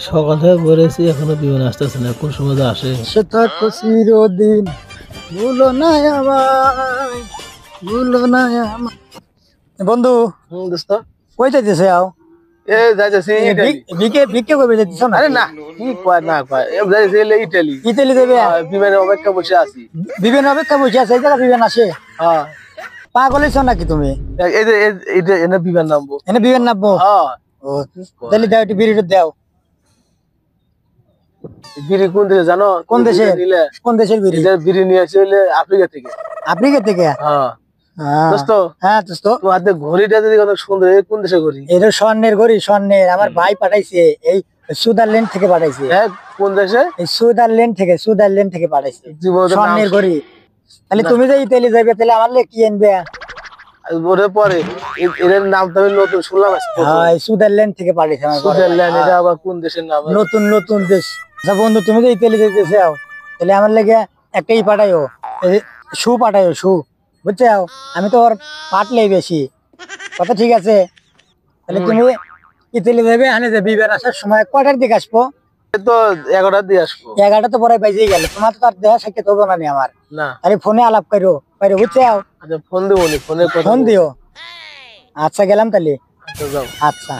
সকাল থেকে বেড়েছি, এখনো বিমান আসতেছে না, কোন সময় যে আসে। সে থাকো চিরদিন, ভুলো না আমায়, ভুলো না আমায়। বন্ধু, দোস্ত কই যাইতেছে আও? এ যাইতেছি ইটালি। ভিকে ভিকে কই যাইতেছ না? আরে না, কি কয় না কয়, এ যাইতেছি ইটালি। ইতালি দেবে? বিমানে অপেক্ষা বসে আছি। বিবেন অপেক্ষা বসে আছে, এই জায়গা বিবেন আসে? হ্যাঁ, পাগল হইছ নাকি তুমি? এই যে এইটা এনে বিমান নামবো। এনে বিবেন নামবো? হ্যাঁ, ও, তাহলে দাও একটু বিড়িটা দাও। বিড়ি কোন দেশে জানো? কোন দেশের? নিলে কোন দেশের বিড়ি? এটা বিড়ি নিয়ে আসে হইলে আফ্রিকা থেকে। আফ্রিকা থেকে? হ্যাঁ হ্যাঁ। দোস্ত, হ্যাঁ দোস্ত, তোমার হাতে ঘড়িটা যদি কত সুন্দর, এই কোন দেশে ঘড়ি? এটা স্বর্ণের ঘড়ি, স্বর্ণের। আমার ভাই পাঠাইছে, এই সুইজারল্যান্ড থেকে পাঠাইছে। হ্যাঁ, কোন দেশে? এই সুইজারল্যান্ড থেকে পাঠাইছে জীবনে স্বর্ণের ঘড়ি। তাহলে না। তুমি যে ইতালি যাবে, তাহলে আমার লেগে কি আনবে? ওরে পরে এর নাম তো আমি নতুন শুনলাম আজকে। হ্যাঁ, সুইজারল্যান্ড থেকে পাঠাইছে আমার বড় ভাই। সুইজারল্যান্ড, এটা আবার কোন দেশের নাম? নতুন নতুন দেশ। আচ্ছা বন্ধু, তুমি যে ইতালি যেতে চাও, তাহলে আমার লেগে একটাই পাঠাইও, শু পাঠাইও, শু। বুঝছো? আমি তো ওর পাটলেই বেশি কথা, ঠিক আছে? তাহলে তুমি ইতালি যাবে, আনে যাবে, বিবার আসার সময় কয়টার দিকে আসবো? এই তো 11টা দিয়ে আসবো। 11টা তো পরে বাইজেই গেল, তোমার তো আর দেখা সাক্ষাৎ হবো না নি আমার। না, আরে ফোনে আলাপ করো পাইরো, বুঝছো? আচ্ছা ফোন দেবো নি, ফোনে কথা ফোন বলবো। দিও। আচ্ছা, গেলাম তাহলে। আচ্ছা যাও। আচ্ছা।